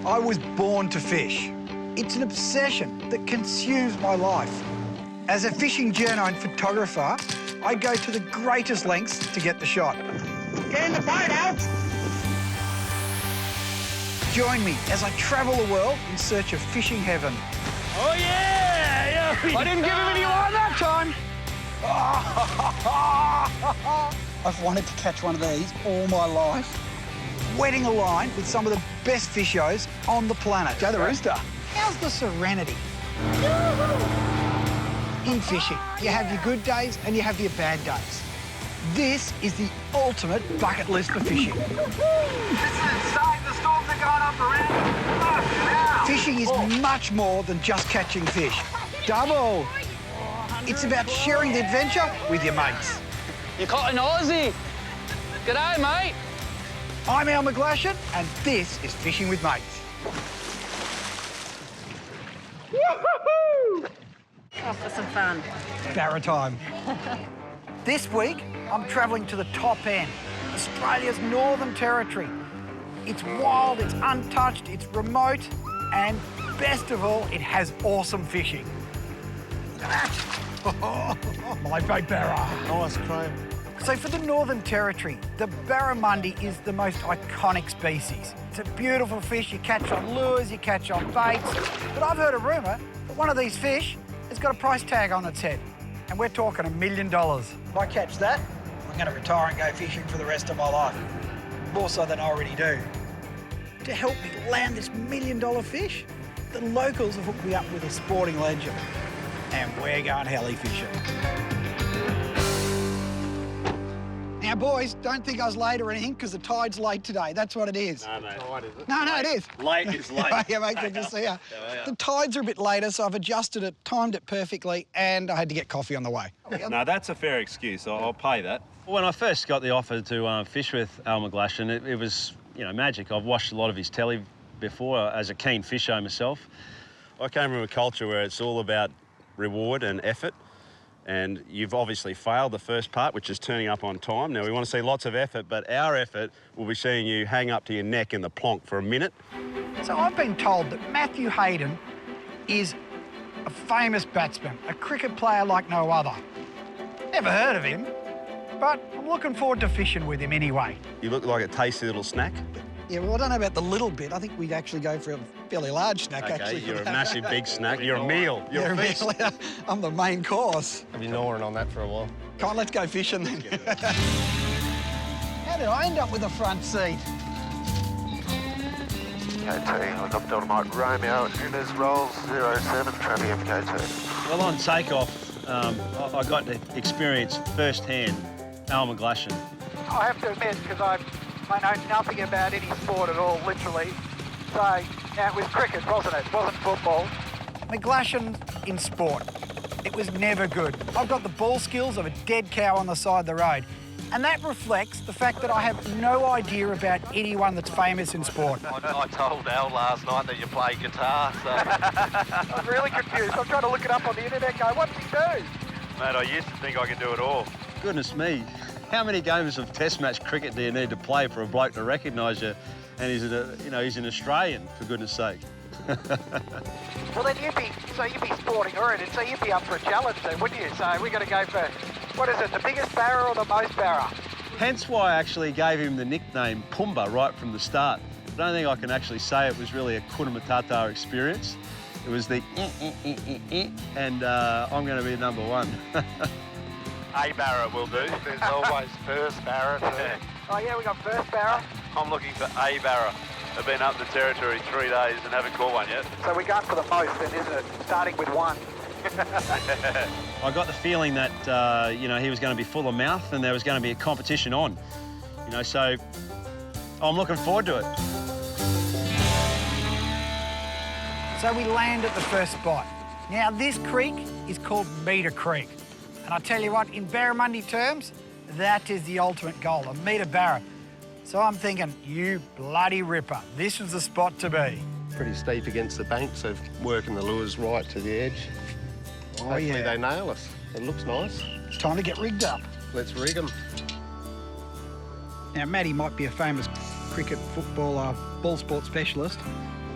I was born to fish. It's an obsession that consumes my life. As a fishing journo and photographer, I go to the greatest lengths to get the shot. Get in the boat, Alex! Join me as I travel the world in search of fishing heaven. Oh, yeah! I didn't give him any line that time. I've wanted to catch one of these all my life. Wetting a line with some of the best fishos on the planet. Joe the Rooster. How's the serenity? In fishing, you have your good days and you have your bad days. This is the ultimate bucket list for fishing. This is insane. The storms are going up around. Fishing is much more than just catching fish. Double. It's about sharing the adventure with your mates. You caught an Aussie. G'day, mate. I'm McGlashan, and this is Fishing with Mates. Off for some fun. Barra time. This week, I'm travelling to the top end, Australia's Northern Territory. It's wild, it's untouched, it's remote, and best of all, it has awesome fishing. Look at that. My big Barra. Nice cream. So for the Northern Territory, the Barramundi is the most iconic species. It's a beautiful fish you catch on lures, you catch on baits. But I've heard a rumour that one of these fish has got a price tag on its head. And we're talking $1 million. If I catch that, I'm going to retire and go fishing for the rest of my life. More so than I already do. To help me land this $1 million fish, the locals have hooked me up with a sporting legend. And we're going heli fishing. Now, boys, don't think I was late or anything, because the tide's late today. That's what it is. No, no. Tide, is it? No, it is. Late is late. Yeah, mate, good to see you. The tides are a bit later, so I've adjusted it, timed it perfectly, and I had to get coffee on the way. No, that's a fair excuse. I'll pay that. When I first got the offer to fish with McGlashan, it was, you know, magic. I've watched a lot of his telly before as a keen fisher myself. I came from a culture where it's all about reward and effort. And you've obviously failed the first part, which is turning up on time. Now, we want to see lots of effort, but our effort will be seeing you hang up to your neck in the plonk for a minute. So I've been told that Matthew Hayden is a famous batsman, a cricket player like no other. Never heard of him, but I'm looking forward to fishing with him anyway. You look like a tasty little snack. Yeah, well, I don't know about the little bit. I think we'd actually go for a fairly large snack, Okay, actually. you're a massive big snack. You're a meal. You're a feast. Meal. I'm the main course. I've been gnawing on that for a while. Come on, let's go fishing then. How did I end up with a front seat? MK2, helicopter Mike Romeo, Nunes rolls 07, traffic MK2. Well, on takeoff, I got to experience firsthand McGlashan. I have to admit, because I know nothing about any sport at all, literally. So, yeah, it was cricket, wasn't it? It wasn't football. McGlashan in sport. It was never good. I've got the ball skills of a dead cow on the side of the road. And that reflects the fact that I have no idea about anyone that's famous in sport. I told Al last night that you play guitar, so... I'm really confused. I'm trying to look it up on the internet going, what does he do? Mate, I used to think I could do it all. Goodness me, how many games of test match cricket do you need to play for a bloke to recognise you? And he's an Australian, for goodness sake. Well, then you'd be sporting oriented, so you'd be up for a challenge then, wouldn't you? So we're going to go for, what is it, the biggest barra or the most barra? Hence why I actually gave him the nickname Pumbaa right from the start. I don't think I can actually say it was really a Kuna Matata experience. It was the and I'm going to be number one. A barra will do. There's always first barra too. Oh yeah, we got first barra. I'm looking for a barra. I've been up the territory 3 days and haven't caught one yet. So we're going for the most then, isn't it? Starting with one. I got the feeling that, he was going to be full of mouth and there was going to be a competition on. So I'm looking forward to it. So we land at the first spot. Now, this creek is called Meter Creek. And I tell you what, in Barramundi terms, that is the ultimate goal, a metre barra. So I'm thinking, you bloody ripper, this was the spot to be. Pretty steep against the bank, so working the lures right to the edge. Hopefully they nail us. It looks nice. It's time to get rigged up. Let's rig them. Now, Matty might be a famous cricket, footballer, ball sport specialist,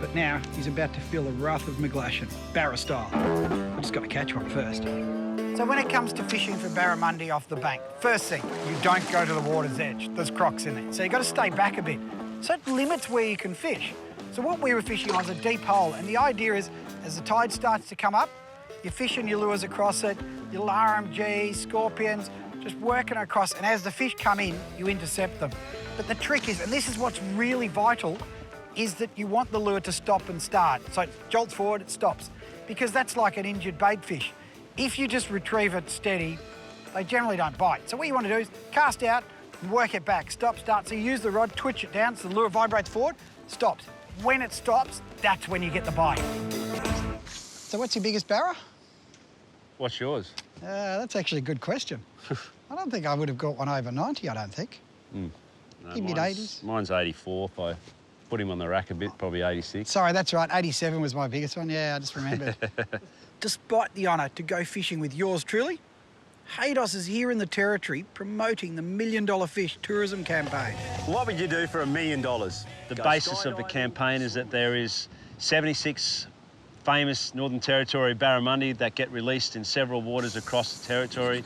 But now he's about to feel the wrath of McGlashan, Barra style. We've just got to catch one first. So when it comes to fishing for barramundi off the bank, first thing, you don't go to the water's edge. There's crocs in there. So you've got to stay back a bit. So it limits where you can fish. So what we were fishing on was a deep hole, and the idea is, as the tide starts to come up, you're fishing your lures across it, your RMGs, scorpions, just working across, and as the fish come in, you intercept them. But the trick is, and this is what's really vital, is that you want the lure to stop and start. So it jolts forward, it stops, because that's like an injured bait fish. If you just retrieve it steady, they generally don't bite. So what you want to do is cast out and work it back, stop, start. So you use the rod, twitch it down so the lure vibrates forward, stops. When it stops, that's when you get the bite. So what's your biggest barra? What's yours? That's actually a good question. I don't think I would have got one over 90, I don't think. No, mid-80s. Mine's 84. If I put him on the rack a bit, probably 86. Sorry, that's right. 87 was my biggest one. Yeah, I just remembered. Despite the honour to go fishing with yours truly, Haydos is here in the Territory promoting the $1 Million Fish tourism campaign. What would you do for $1 million? The basis of the campaign is that there is 76 famous Northern Territory barramundi that get released in several waters across the Territory.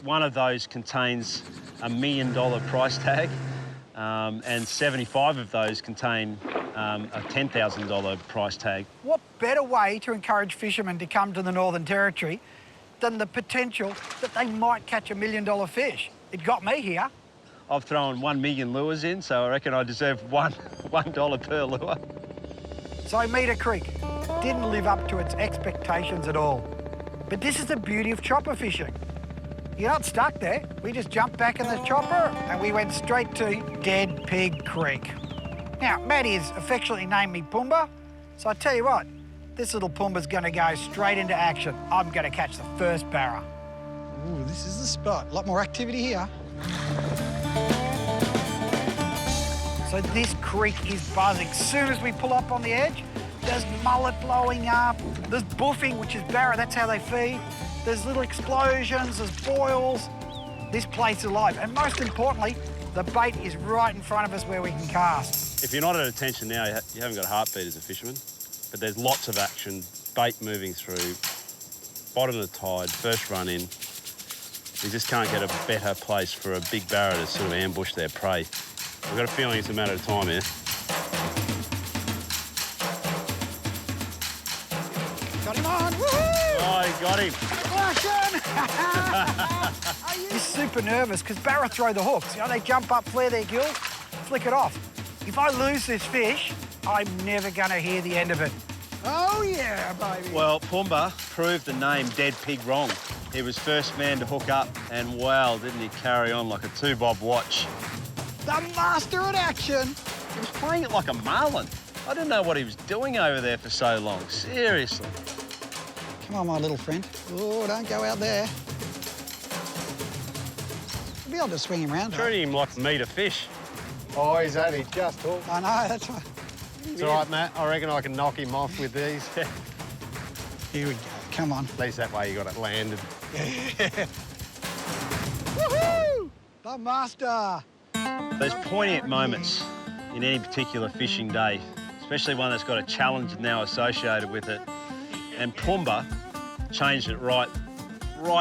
One of those contains a $1 million price tag, and 75 of those contain a $10,000 price tag. What better way to encourage fishermen to come to the Northern Territory than the potential that they might catch $1 million fish? It got me here. I've thrown 1 million lures in, so I reckon I deserve $1 per lure. So Meter Creek didn't live up to its expectations at all. But this is the beauty of chopper fishing. You're not stuck there. We just jumped back in the chopper and we went straight to Dead Pig Creek. Now, Maddie has affectionately named me Pumbaa, so I tell you what, this little Pumbaa's gonna go straight into action. I'm gonna catch the first barra. Ooh, this is the spot. A lot more activity here. So this creek is buzzing. As soon as we pull up on the edge, there's mullet blowing up, there's boofing, which is barra, that's how they feed. There's little explosions, there's boils. This place is alive. And most importantly, the bait is right in front of us where we can cast. If you're not at attention now, you haven't got a heartbeat as a fisherman. But there's lots of action, bait moving through, bottom of the tide, first run in. You just can't get a better place for a big barra to sort of ambush their prey. I've got a feeling it's a matter of time here. Got him on, woohoo! Oh, he got him. He's super nervous because barra throw the hooks. You know, they jump up, flare their gills, flick it off. If I lose this fish, I'm never going to hear the end of it. Oh, yeah, baby. Well, Pumbaa proved the name Dead Pig wrong. He was first man to hook up, and wow, didn't he carry on like a 2-bob watch. The master in action. He was playing it like a marlin. I didn't know what he was doing over there for so long, seriously. Come on, my little friend. Oh, don't go out there. You'll be able to swing him round. Treating him like meat of fish. Oh, he's only just hooked. I know, that's right. It's all right, Matt. I reckon I can knock him off with these. Here we go. Come on. At least that way you got it landed. Woohoo! The master. Those poignant moments in any particular fishing day, especially one that's got a challenge now associated with it, and Pumbaa changed it right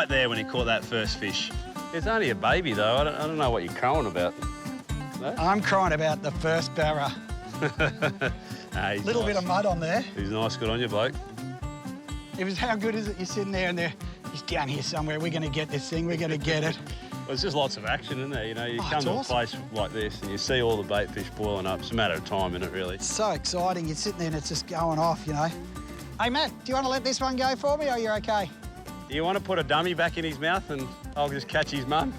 there when he caught that first fish. It's only a baby, though. I don't know what you're crowing about. No? I'm crying about the first barra. Nah, Little nice. bit of mud on there. He's nice, good on you, bloke. It was how good is it? You're sitting there and he's down here somewhere. We're going to get this thing. We're going to get it. Well, there's just lots of action, isn't there? You know, you come it's to awesome. a place like this and you see all the bait fish boiling up. It's a matter of time, isn't it, really? It's so exciting. You're sitting there and it's just going off, you know. Hey, Matt, do you want to let this one go for me or you're okay? Do you want to put a dummy back in his mouth and I'll just catch his mum?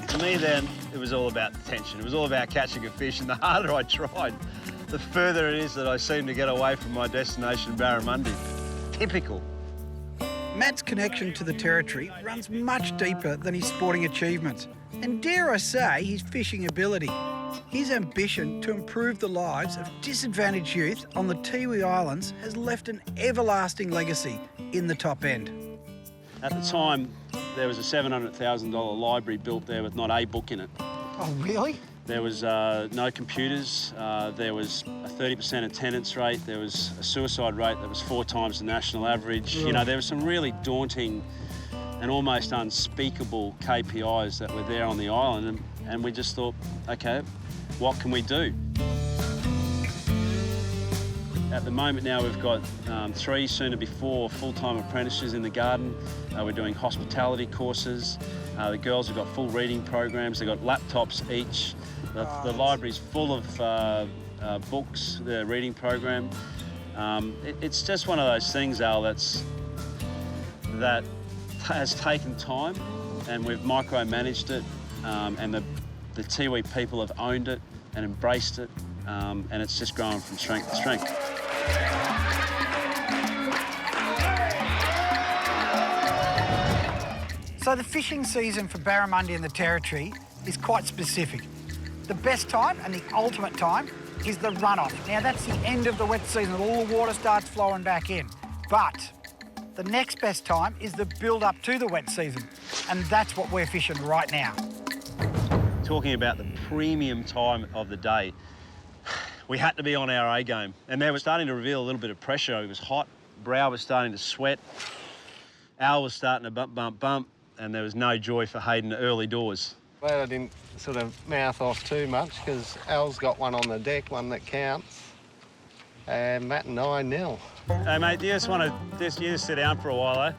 To me then, it was all about the tension. It was all about catching a fish, and the harder I tried, the further it is that I seem to get away from my destination, Barramundi. Typical. Matt's connection to the Territory runs much deeper than his sporting achievements, and dare I say, his fishing ability. His ambition to improve the lives of disadvantaged youth on the Tiwi Islands has left an everlasting legacy in the top end. At the time, there was a $700,000 library built there with not a book in it. Oh, really? There was no computers. There was a 30% attendance rate. There was a suicide rate that was 4 times the national average. You know, there were some really daunting and almost unspeakable KPIs that were there on the island, and we just thought, okay, what can we do? At the moment now we've got 3, soon to be 4 full-time apprentices in the garden. We're doing hospitality courses. The girls have got full reading programs. They've got laptops each. The library's full of books, the reading program. It's just one of those things, Al, that has taken time, and we've micromanaged it, and the Tiwi people have owned it and embraced it, and it's just grown from strength to strength. So the fishing season for barramundi in the Territory is quite specific. The best time and the ultimate time is the runoff. Now that's the end of the wet season, all the water starts flowing back in. But the next best time is the build-up to the wet season, and that's what we're fishing right now. Talking about the premium time of the day, we had to be on our A game, and they were starting to reveal a little bit of pressure. It was hot, brow was starting to sweat, Al was starting to bump, and there was no joy for Hayden early doors. Glad I didn't sort of mouth off too much, because Al's got one on the deck, one that counts, and Matt and I nil. Hey mate, you just sit down for a while, eh?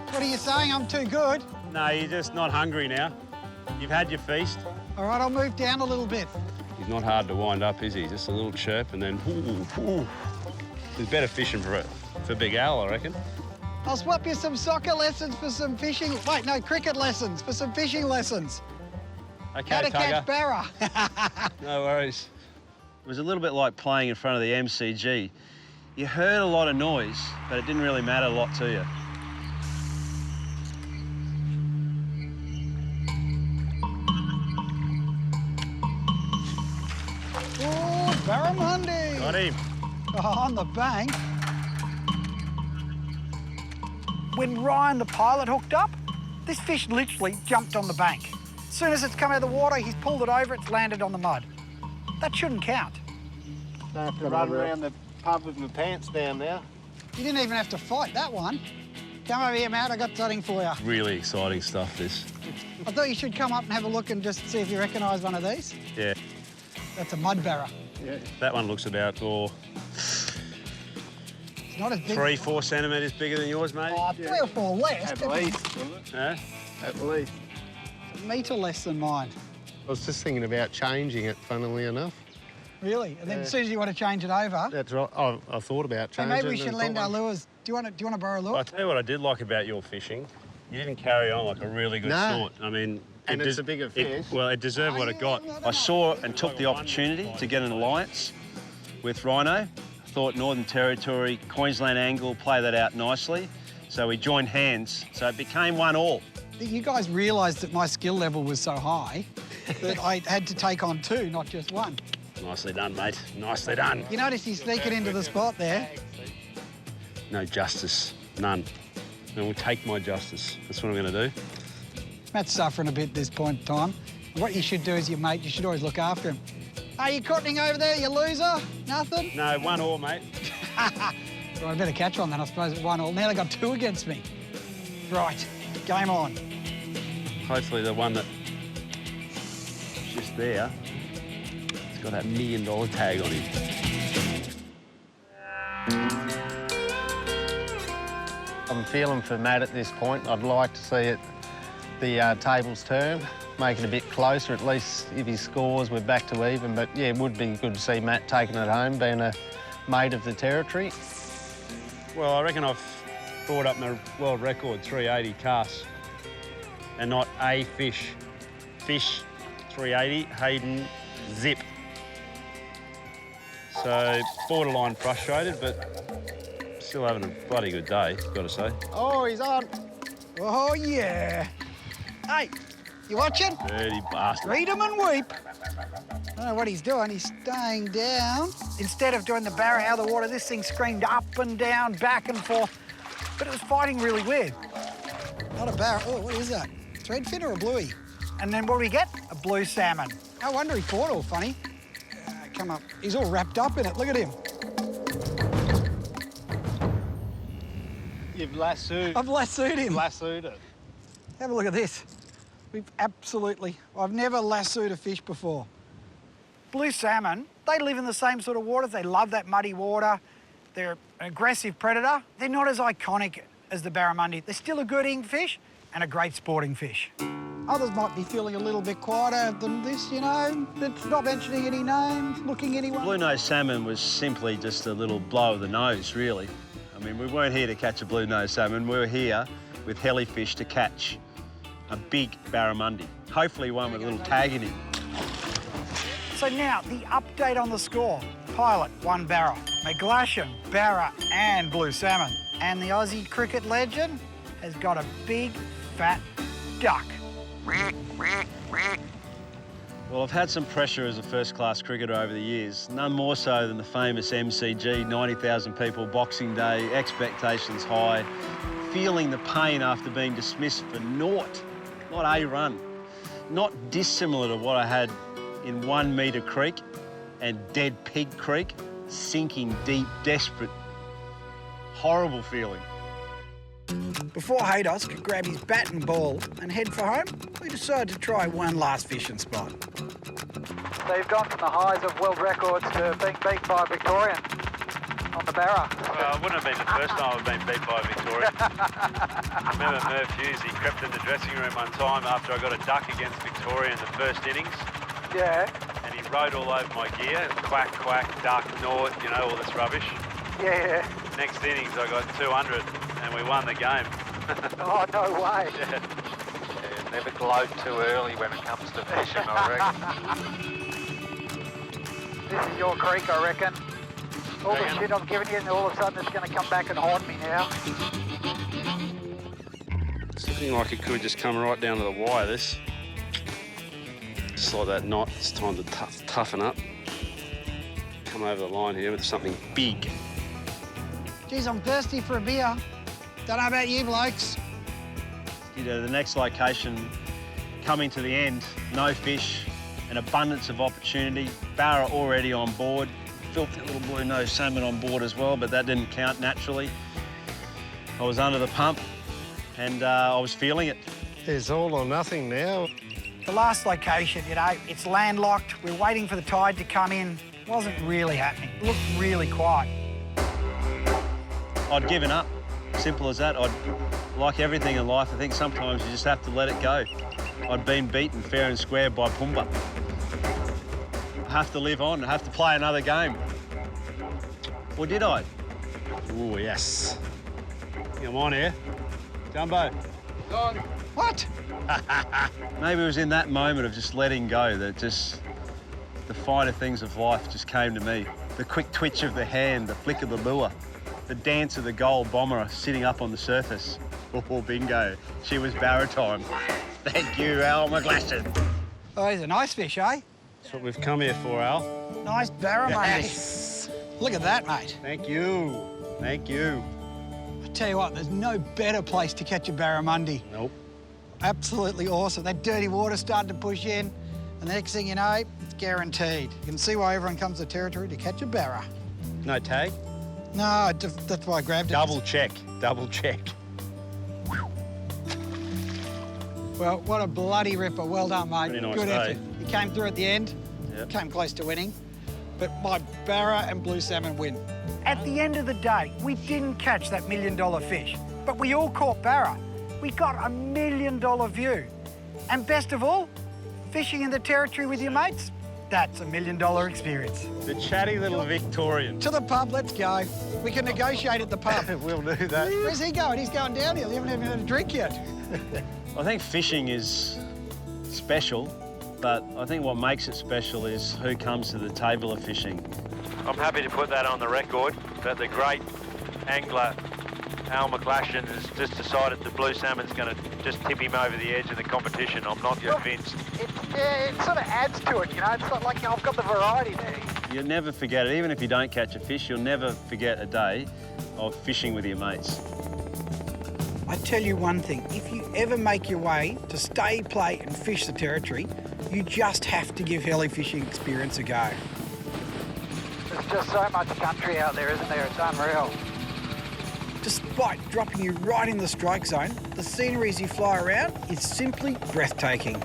What are you saying? I'm too good? No, you're just not hungry now. You've had your feast. All right, I'll move down a little bit. He's not hard to wind up, is he? Just a little chirp and then ooh. There's better fishing for Big Al, I reckon. I'll swap you some soccer lessons for some fishing. Wait, no, cricket lessons for some fishing lessons. Okay, How to Tugger. catch barra. No worries. It was a little bit like playing in front of the MCG. You heard a lot of noise, but it didn't really matter a lot to you. Oh, barramundi. Got him. Oh, on the bank. When Ryan the pilot hooked up, this fish literally jumped on the bank. As soon as it's come out of the water, he's pulled it over, it's landed on the mud. That shouldn't count. I have to run around the pub with my pants down now. You didn't even have to fight that one. Come over here, Matt, I got something for you. Really exciting stuff, this. I thought you should come up and have a look and just see if you recognise one of these. Yeah. That's a mud barra. Yeah. That one looks about It's not as big. 3-4 centimetres bigger than yours, mate. Oh, 3 or 4 less. At least, Huh? at least. A metre less than mine. I was just thinking about changing it, funnily enough. Really? And then as soon as you want to change it over, That's right. I thought about hey, changing maybe we it should and lend got our one. lures. Do you want to borrow a lure? I'll tell you what I did like about your fishing. You didn't carry on like a really good No. sort. I mean... And it's a bigger fish. Well, it deserved what it got. I saw and took the opportunity to get an alliance with Rhino. Thought Northern Territory, Queensland angle play that out nicely. So we joined hands, so it became 1-1. You guys realised that my skill level was so high that I had to take on 2, not just 1. Nicely done, mate. Nicely done. You notice he's sneaking into the spot there. No justice. None. And we'll take my justice. That's what I'm going to do. Matt's suffering a bit at this point in time. What you should do as your mate, you should always look after him. Are you cottoning over there, you loser? Nothing? No, 1-1, mate. Well, I better catch one then, I suppose, at 1-1. Now they got 2 against me. Right, game on. Hopefully the one that's just there, it's got that $1 million tag on him. I'm feeling for Matt at this point. I'd like to see it, the tables turn, make it a bit closer. At least if he scores, we're back to even. But yeah, it would be good to see Matt taking it home, being a mate of the Territory. Well, I reckon I've brought up my world record, 380 casts, and not a fish. Fish, 380, Hayden, zip. So, borderline frustrated, but still having a bloody good day, got to say. Oh, he's on. Oh, yeah. Hey, you watching? Dirty bastard. Read him and weep. I don't know what he's doing. He's staying down. Instead of doing the barra out of the water, this thing screamed up and down, back and forth. But it was fighting really weird. Not a barra. Oh, what is that? Threadfin or a bluey? And then what do we get? A blue salmon. No wonder he fought all funny. Come up. He's all wrapped up in it. Look at him. You've lassoed. I've lassoed him. Lassoed it. Have a look at this. I've never lassoed a fish before. Blue salmon, they live in the same sort of waters. They love that muddy water. They're an aggressive predator. They're not as iconic as the barramundi. They're still a good eating fish and a great sporting fish. Others might be feeling a little bit quieter than this, you know. It's not mentioning any names, looking anyone. Blue-nosed salmon was simply just a little blow of the nose, really. I mean, we weren't here to catch a blue-nosed salmon. We were here with helifish to catch a big barramundi. Hopefully one with a little tag in him. So now, the update on the score. Pilot, 1 Barra. McGlashan, Barra and blue salmon. And the Aussie cricket legend has got a big, fat duck. Well, I've had some pressure as a first-class cricketer over the years, none more so than the famous MCG, 90,000 people, Boxing Day, expectations high, feeling the pain after being dismissed for naught, not a run. Not dissimilar to what I had in 1 Metre Creek and Dead Pig Creek, sinking deep, desperate, horrible feeling. Before Haydos could grab his bat and ball and head for home, we decided to try one last fishing spot. So you've gone from the highs of world records to being beat by a Victorian on the Barra. Well, it wouldn't have been the first time I've been beat by a Victorian. I remember Merv Hughes, he crept in the dressing room one time after I got a duck against Victoria in the first innings. Yeah. And he rode all over my gear, quack, quack, duck, north, you know, all this rubbish. Yeah. Next innings, I got 200 and we won the game. Oh, no way. Yeah. Yeah, never gloat too early when it comes to fishing, I reckon. This is your creek, I reckon. All the shit I've given you, and all of a sudden it's going to come back and haunt me now. It's looking like it could just come right down to the wire, this. Just like that knot, it's time to toughen up. Come over the line here with something big. Geez, I'm thirsty for a beer. Don't know about you blokes. You know, the next location, coming to the end, no fish, an abundance of opportunity. Barra already on board. Filthy little blue-nosed salmon on board as well, but that didn't count naturally. I was under the pump and I was feeling it. It's all or nothing now. The last location, you know, it's landlocked. We're waiting for the tide to come in. Wasn't really happening. It looked really quiet. I'd given up. Simple as that. Like everything in life, I think sometimes you just have to let it go. I'd been beaten fair and square by Pumba. I have to live on. I have to play another game. Or did I? Oh, yes. Come on here. Jumbo. What? Maybe it was in that moment of just letting go that just the finer things of life just came to me. The quick twitch of the hand, the flick of the lure, the dance of the gold bomber sitting up on the surface. Oh, bingo. She was Barra time. Thank you, Al McGlashan. Oh, he's a nice fish, eh? That's what we've come here for, Al. Nice barramundi. Yes. Look at that, mate. Thank you. Thank you. I tell you what, there's no better place to catch a barramundi. Nope. Absolutely awesome. That dirty water's starting to push in, and the next thing you know, it's guaranteed. You can see why everyone comes to territory to catch a barra. No tag? No, that's why I grabbed it. Double check. Double check. Well, what a bloody ripper. Well done, mate. Pretty nice Good day. effort. You came through at the end. Yep. Came close to winning. But my Barra and blue salmon win. At the end of the day, we didn't catch that $1 million fish, but we all caught Barra. We got a $1 million view. And best of all, fishing in the territory with your mates, that's $1 million experience. The chatty little Victorian. To the pub, let's go. We can negotiate at the pub. We'll do that. Where's he going? He's going downhill. You haven't even had a drink yet. I think fishing is special, but I think what makes it special is who comes to the table of fishing. I'm happy to put that on the record that the great angler Al McGlashan has just decided the blue salmon's going to just tip him over the edge in the competition. I'm not convinced. It sort of adds to it, you know. It's not like I've got the variety there. You'll never forget it. Even if you don't catch a fish, you'll never forget a day of fishing with your mates. I tell you one thing, if you ever make your way to stay, play and fish the territory, You just have to give heli fishing experience a go. There's just so much country out there, isn't there? It's unreal. Despite dropping you right in the strike zone, the scenery as you fly around is simply breathtaking.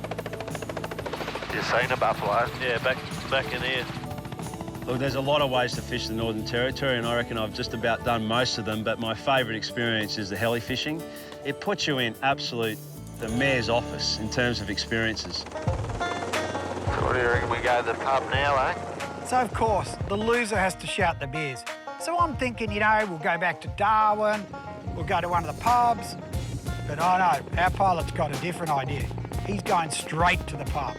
You seen a buffalo? Yeah, back in here. Look, there's a lot of ways to fish the Northern Territory, and I reckon I've just about done most of them, but my favourite experience is the heli fishing. It puts you in the mayor's office in terms of experiences. So what do you reckon we go to the pub now, eh? So, of course, the loser has to shout the beers. So I'm thinking, you know, we'll go back to Darwin, we'll go to one of the pubs. But I know, our pilot's got a different idea. He's going straight to the pub.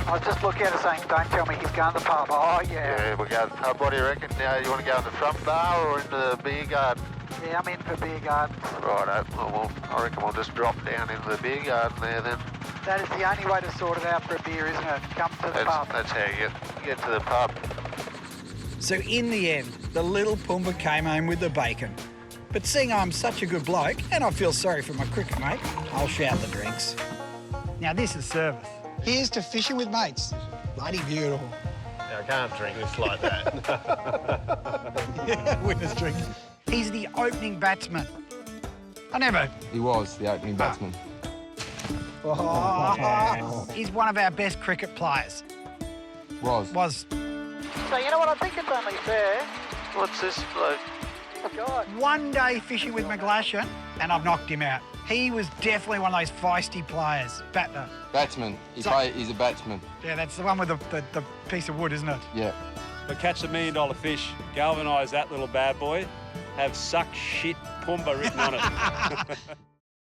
I was just looking at it saying, don't tell me he's going to the pub. Oh, yeah. Yeah, we'll go to the pub. What do you reckon? Now, you want to go in the front bar or into the beer garden? Yeah, I'm in for beer gardens. Righto. Well, I reckon we'll just drop down into the beer garden there then. That is the only way to sort it out for a beer, isn't it? Come to the pub. That's how you get to the pub. So in the end, the little Pumbaa came home with the bacon. But seeing I'm such a good bloke, and I feel sorry for my cricket mate, I'll shout the drinks. Now this is service. Here's to fishing with mates. Bloody beautiful. I can't drink this like that. Yeah, witness drink. He's the opening batsman. He was the opening batsman. Oh, he's one of our best cricket players. Was. So, you know what? I think it's only fair. What's this bloke? Oh, God. One day fishing with McGlashan, and I've knocked him out. He was definitely one of those feisty players. Batsman. He's a batsman. Yeah, that's the one with the piece of wood, isn't it? Yeah. But catch $1 million fish, galvanise that little bad boy, have suck shit Pumbaa written on it.